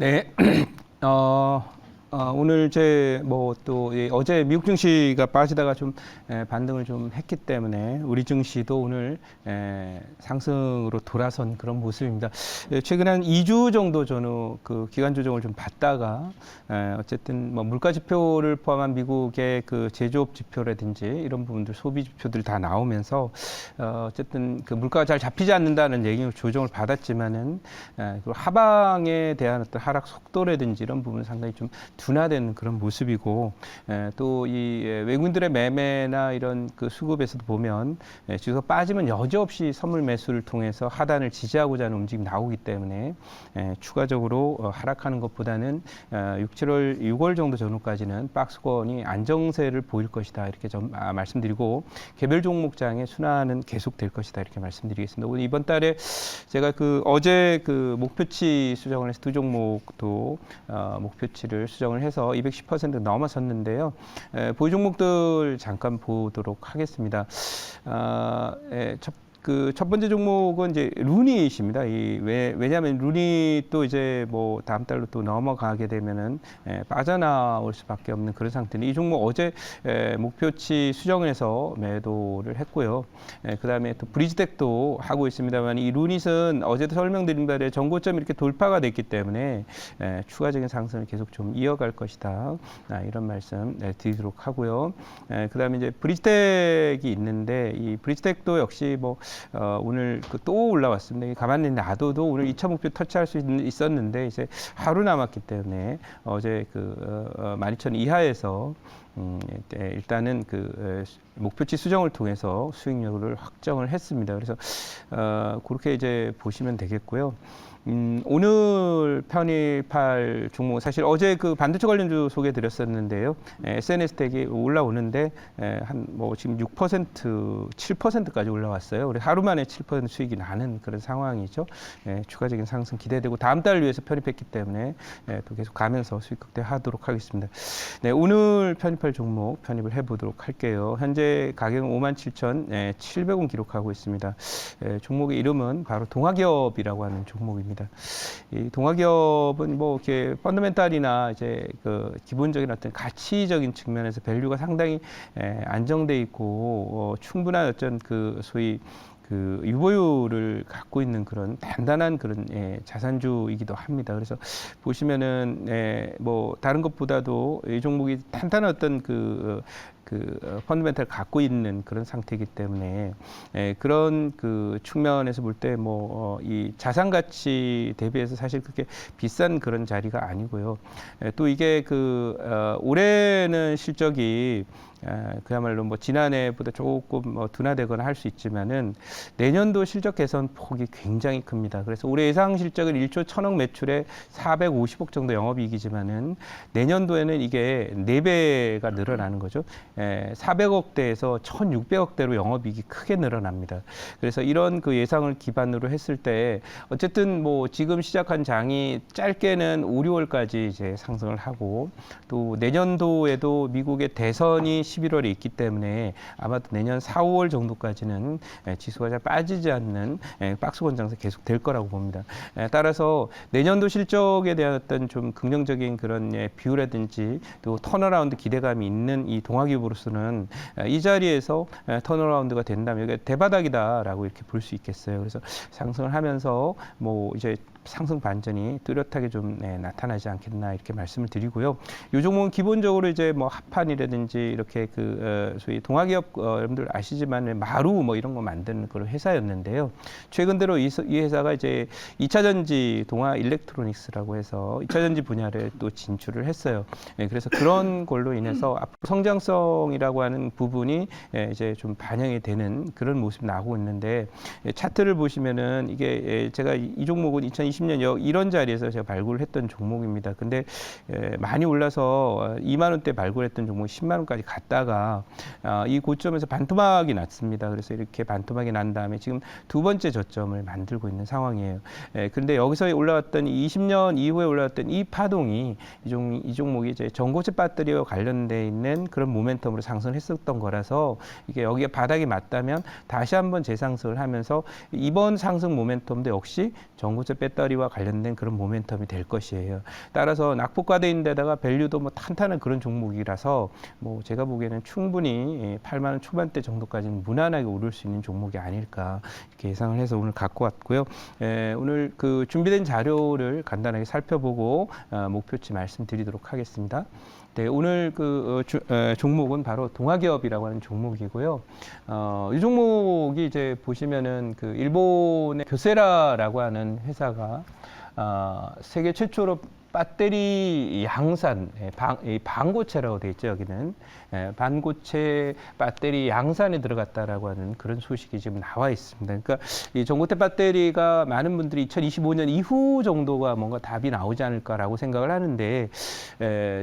네. 오늘 또 어제 미국 증시가 빠지다가 좀 반등을 좀 했기 때문에 우리 증시도 오늘 상승으로 돌아선 그런 모습입니다. 최근 한 2주 정도 저는 그 기간 조정을 좀 받다가 어쨌든 뭐 물가 지표를 포함한 미국의 그 제조업 지표라든지 이런 부분들 소비 지표들 다 나오면서 어쨌든 그 물가가 잘 잡히지 않는다는 얘기로 조정을 받았지만은 그 하방에 대한 어떤 하락 속도라든지 이런 부분은 상당히 좀 둔화된 그런 모습이고, 또 이 외국인들의 매매나 이런 그 수급에서도 보면 지수가 빠지면 여지없이 선물 매수를 통해서 하단을 지지하고자 하는 움직임이 나오기 때문에 추가적으로 하락하는 것보다는 6월 정도 전후까지는 박스권이 안정세를 보일 것이다 이렇게 좀 말씀드리고, 개별 종목장의 순환은 계속될 것이다 이렇게 말씀드리겠습니다. 오늘 이번 달에 제가 어제 목표치 수정을 해서 두 종목도 목표치를 수정을 해서 210% 넘어섰는데요. 보유 종목들 잠깐 보도록 하겠습니다. 첫 번째 종목은 이제 루닛입니다. 왜냐하면 루닛 또 이제 뭐 다음 달로 또 넘어가게 되면은 빠져나올 수밖에 없는 그런 상태인데, 이 종목 어제 목표치 수정해서 매도를 했고요. 그 다음에 또 브리지텍도 하고 있습니다만, 이 루닛은 어제도 설명드린 바에 전고점이 이렇게 돌파가 됐기 때문에 추가적인 상승을 계속 좀 이어갈 것이다. 이런 말씀 드리도록 하고요. 그 다음에 이제 브리지텍이 있는데, 이 브리지텍도 역시 오늘 또 올라왔습니다. 가만히 놔둬도 오늘 2차 목표 터치할 수 있었는데 이제 하루 남았기 때문에 어제 12,000 이하에서 일단은 목표치 수정을 통해서 수익률을 확정을 했습니다. 그래서 그렇게 이제 보시면 되겠고요. 오늘 편입할 종목, 사실 어제 반도체 관련주 소개해 드렸었는데요. SNS 텍이 올라오는데 지금 6%, 7%까지 올라왔어요. 우리 하루 만에 7% 수익이 나는 그런 상황이죠. 추가적인 상승 기대되고, 다음 달을 위해서 편입했기 때문에 또 계속 가면서 수익 극대화하도록 하겠습니다. 네, 오늘 편입할 종목 편입을 해보도록 할게요. 현재 가격은 57,700원 기록하고 있습니다. 종목의 이름은 바로 동아기업이라고 하는 종목입니다. 이 동아기업은 이렇게 펀더멘탈이나 이제 기본적인 어떤 가치적인 측면에서 밸류가 상당히 안정돼 있고, 충분한 어떤 소위 유보율을 갖고 있는 그런 단단한 그런 자산주이기도 합니다. 그래서 보시면은 다른 것보다도 이 종목이 탄탄한 어떤 펀더멘탈을 갖고 있는 그런 상태이기 때문에 그런 측면에서 볼 때 이 자산 가치 대비해서 사실 그렇게 비싼 그런 자리가 아니고요. 또 이게 올해는 실적이 그야말로 지난해보다 조금 둔화되거나 할 수 있지만은 내년도 실적 개선 폭이 굉장히 큽니다. 그래서 올해 예상 실적은 1조 1,000억 매출에 450억 정도 영업이익이지만은 내년도에는 이게 4배가 늘어나는 거죠. 400억대에서 1,600억대로 영업이익이 크게 늘어납니다. 그래서 이런 예상을 기반으로 했을 때 어쨌든 지금 시작한 장이 짧게는 5, 6월까지 이제 상승을 하고, 또 내년도에도 미국의 대선이 11월에 있기 때문에 아마도 내년 4, 5월 정도까지는 지수가 잘 빠지지 않는 박스권 장세 계속 될 거라고 봅니다. 따라서 내년도 실적에 대한 어떤 좀 긍정적인 그런 비율이라든지 또 턴어라운드 기대감이 있는 이 동아기업으로서는 이 자리에서 턴어라운드가 된다면 이게 대바닥이다라고 이렇게 볼 수 있겠어요. 그래서 상승을 하면서 이제 상승 반전이 뚜렷하게 좀 나타나지 않겠나 이렇게 말씀을 드리고요. 이 종목은 기본적으로 이제 합판이라든지 이렇게 소위 동아기업 여러분들 아시지만 마루 이런 거 만드는 그런 회사였는데요. 최근 들어 이 회사가 이제 2차 전지 동아 일렉트로닉스라고 해서 2차 전지 분야를 또 진출을 했어요. 그래서 그런 걸로 인해서 앞으로 성장성이라고 하는 부분이 이제 좀 반영이 되는 그런 모습이 나오고 있는데, 차트를 보시면은 이게 제가 이 종목은 2020년 이런 자리에서 제가 발굴을 했던 종목입니다. 근데 많이 올라서 2만 원대 발굴했던 종목이 10만 원까지 갔다가 이 고점에서 반토막이 났습니다. 그래서 이렇게 반토막이 난 다음에 지금 두 번째 저점을 만들고 있는 상황이에요. 그런데 여기서 올라왔던 20년 이후에 올라왔던 이 파동이 이 종목이 이제 전고체 배터리와 관련돼 있는 그런 모멘텀으로 상승했었던 거라서, 이게 여기에 바닥이 맞다면 다시 한번 재상승을 하면서 이번 상승 모멘텀도 역시 전고체 배터리 배터리와 관련된 그런 모멘텀이 될 것이에요. 따라서 낙폭과대 있는 데다가 밸류도 뭐 탄탄한 그런 종목이라서 뭐 제가 보기에는 충분히 8만 원 초반대 정도까지는 무난하게 오를 수 있는 종목이 아닐까 이렇게 예상을 해서 오늘 갖고 왔고요. 오늘 그 준비된 자료를 간단하게 살펴보고 목표치 말씀드리도록 하겠습니다. 네, 오늘 그 종목은 바로 동아기업이라고 하는 종목이고요. 이 종목이 이제 보시면은 그 일본의 교세라라고 하는 회사가 세계 최초로 배터리 양산, 반고체라고 되어 있죠, 여기는. 반고체 배터리 양산에 들어갔다라고 하는 그런 소식이 지금 나와 있습니다. 그러니까 이 전고체 배터리가 많은 분들이 2025년 이후 정도가 뭔가 답이 나오지 않을까라고 생각을 하는데,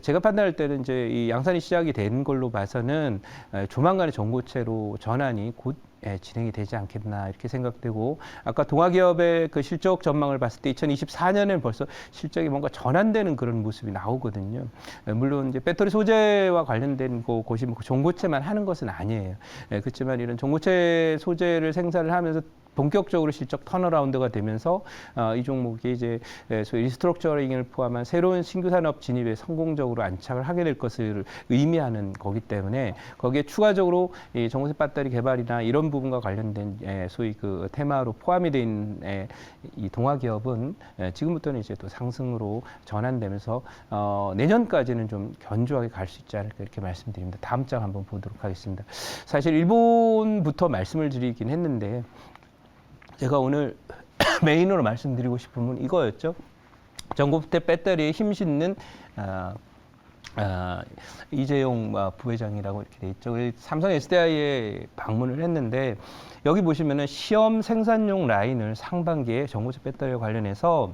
제가 판단할 때는 이제 이 양산이 시작이 된 걸로 봐서는 조만간에 전고체로 전환이 곧 진행이 되지 않겠나 이렇게 생각되고, 아까 동아기업의 그 실적 전망을 봤을 때 2024년에는 벌써 실적이 뭔가 전환되는 그런 모습이 나오거든요. 물론 이제 배터리 소재와 관련된 곳이 뭐 전고체만 하는 것은 아니에요. 그렇지만 이런 전고체 소재를 생산을 하면서 본격적으로 실적 턴어라운드가 되면서 이 종목이 이제 소위 리스트럭처링을 포함한 새로운 신규 산업 진입에 성공적으로 안착을 하게 될 것을 의미하는 거기 때문에, 거기에 추가적으로 이 전고체 배터리 개발이나 이런 부분과 관련된 소위 그 테마로 포함이 돼 있는 이 동아기업은 지금부터는 이제 또 상승으로 전환되면서 내년까지는 좀 견조하게 갈 수 있지 않을까 이렇게 말씀드립니다. 다음 장 한번 보도록 하겠습니다. 사실 일본부터 말씀을 드리긴 했는데, 제가 오늘 메인으로 말씀드리고 싶은 건 이거였죠. 전고체 배터리에 힘싣는 이재용 부회장이라고 이렇게 돼 있죠. 삼성 SDI에 방문을 했는데, 여기 보시면은 시험 생산용 라인을 상반기에 전고체 배터리와 관련해서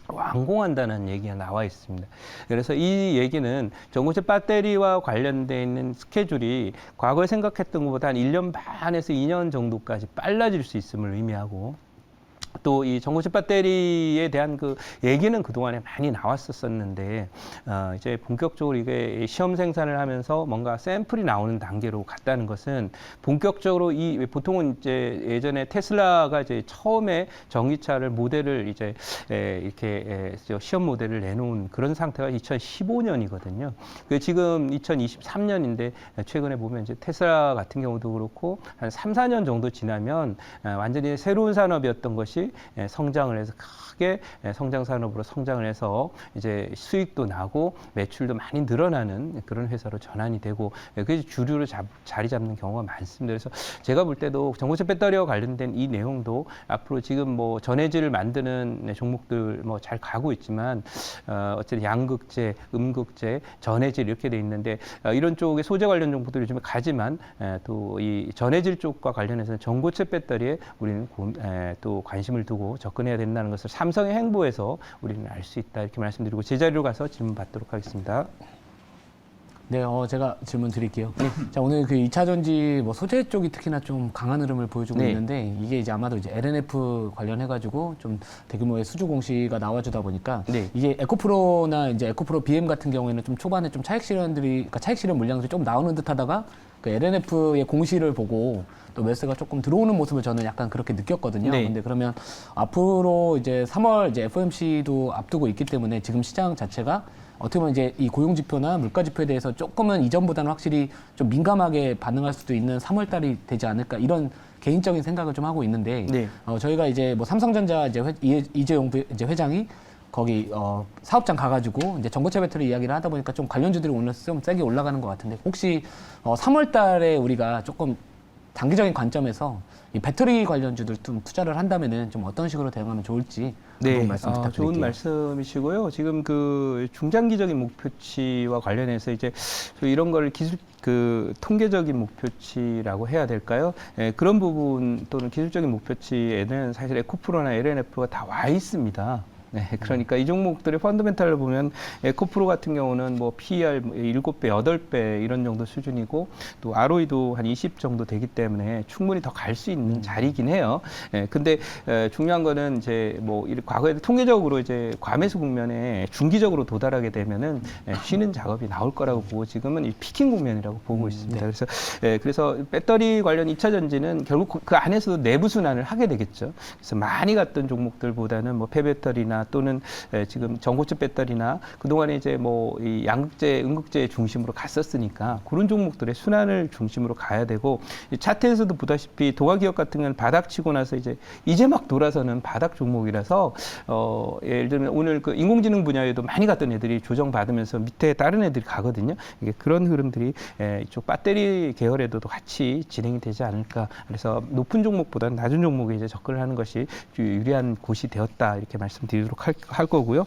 완공한다는 얘기가 나와 있습니다. 그래서 이 얘기는 전고체 배터리와 관련되어 있는 스케줄이 과거에 생각했던 것보다 한 1년 반에서 2년 정도까지 빨라질 수 있음을 의미하고, 또 이 전고체 배터리에 대한 그 얘기는 그동안에 많이 나왔었는데, 이제 본격적으로 이게 시험 생산을 하면서 뭔가 샘플이 나오는 단계로 갔다는 것은, 본격적으로 이 보통은 이제 예전에 테슬라가 이제 처음에 전기차를 모델을 이제 이렇게 시험 모델을 내놓은 그런 상태가 2015년이거든요. 그 지금 2023년인데 최근에 보면 이제 테슬라 같은 경우도 그렇고 한 3, 4년 정도 지나면 완전히 새로운 산업이었던 것이 성장을 해서 크게 성장 산업으로 성장을 해서 이제 수익도 나고 매출도 많이 늘어나는 그런 회사로 전환이 되고, 그래서 주류로 자리 잡는 경우가 많습니다. 그래서 제가 볼 때도 전고체 배터리와 관련된 이 내용도 앞으로 지금 뭐 전해질을 만드는 종목들 뭐 잘 가고 있지만, 어쨌든 양극재, 음극재, 전해질 이렇게 돼 있는데, 이런 쪽에 소재 관련 종목들이 요즘에 가지만 또 이 전해질 쪽과 관련해서는 전고체 배터리에 우리는 또 관심을 두고 접근해야 된다는 것을 삼성의 행보에서 우리는 알 수 있다 이렇게 말씀드리고, 제 자리로 가서 질문 받도록 하겠습니다. 네, 제가 질문 드릴게요. 자, 오늘 그 2차 전지 뭐 소재 쪽이 특히나 좀 강한 흐름을 보여주고 네. 있는데, 이게 이제 아마도 이제 LNF 관련해가지고 좀 대규모의 수주 공시가 나와주다 보니까, 네. 이게 에코프로나 이제 에코프로 BM 같은 경우에는 좀 초반에 좀 차익 실현들이, 그러니까 차익 실현 물량들이 좀 나오는 듯 하다가 그 LNF의 공시를 보고 또 매수가 조금 들어오는 모습을 저는 약간 그렇게 느꼈거든요. 네. 근데 그러면 앞으로 이제 3월 이제 FOMC도 앞두고 있기 때문에 지금 시장 자체가 어떻게 보면 이제 이 고용 지표나 물가 지표에 대해서 조금은 이전보다는 확실히 좀 민감하게 반응할 수도 있는 3월 달이 되지 않을까, 이런 개인적인 생각을 좀 하고 있는데, 네. 저희가 이제 뭐 삼성전자 이제 이재용 이제 회장이 거기 사업장 가가지고 이제 전고체 배터리 이야기를 하다 보니까 좀 관련주들이 오늘 좀 세게 올라가는 것 같은데, 혹시 3월 달에 우리가 조금 단기적인 관점에서 이 배터리 관련주들 좀 투자를 한다면은 좀 어떤 식으로 대응하면 좋을지 한번 말씀 부탁드릴게요. 좋은 말씀이시고요. 지금 그 중장기적인 목표치와 관련해서 이제 이런 걸 기술 그 통계적인 목표치라고 해야 될까요? 그런 부분 또는 기술적인 목표치에는 사실 에코프로나 LNF가 다 와 있습니다. 네, 그러니까 이 종목들의 펀더멘탈을 보면 에코프로 같은 경우는 뭐 PER 7배, 8배 이런 정도 수준이고 또 ROE도 한 20 정도 되기 때문에 충분히 더 갈 수 있는 자리이긴 해요. 근데 중요한 거는 이제 뭐 과거에 통계적으로 이제 과매수 국면에 중기적으로 도달하게 되면은 쉬는 작업이 나올 거라고 보고 지금은 이 피킹 국면이라고 보고 있습니다. 그래서 배터리 관련 2차 전지는 결국 그 안에서도 내부 순환을 하게 되겠죠. 그래서 많이 갔던 종목들보다는 뭐 폐배터리나 또는 지금 전고체 배터리나 그동안에 이제 뭐 이 양극재, 음극재 중심으로 갔었으니까 그런 종목들의 순환을 중심으로 가야 되고 이 차트에서도 보다시피 동아기업 같은 경우는 바닥 치고 나서 이제 막 돌아서는 바닥 종목이라서 예를 들면 오늘 그 인공지능 분야에도 많이 갔던 애들이 조정받으면서 밑에 다른 애들이 가거든요. 이게 그런 흐름들이 이쪽 배터리 계열에도 같이 진행이 되지 않을까. 그래서 높은 종목보다는 낮은 종목에 이제 접근을 하는 것이 유리한 곳이 되었다. 이렇게 말씀드리도록 할 거고요.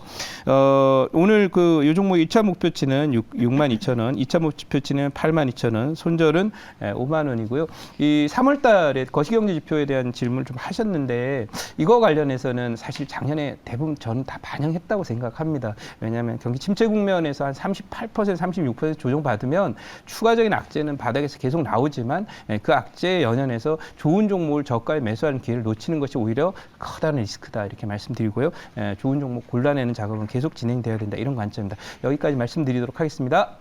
오늘 그 요 종목 1차 목표치는 62,000원, 2차 목표치는 82,000원, 손절은 5만 원이고요. 이 3월 달에 거시경제 지표에 대한 질문을 좀 하셨는데 이거 관련해서는 사실 작년에 대부분 저는 다 반영했다고 생각합니다. 왜냐하면 경기 침체 국면에서 한 38%, 36% 조정받으면 추가적인 악재는 바닥에서 계속 나오지만 그 악재에 연연해서 좋은 종목을 저가에 매수하는 기회를 놓치는 것이 오히려 커다란 리스크다 이렇게 말씀드리고요. 좋은 종목 골라내는 작업은 계속 진행돼야 된다 이런 관점입니다. 여기까지 말씀드리도록 하겠습니다.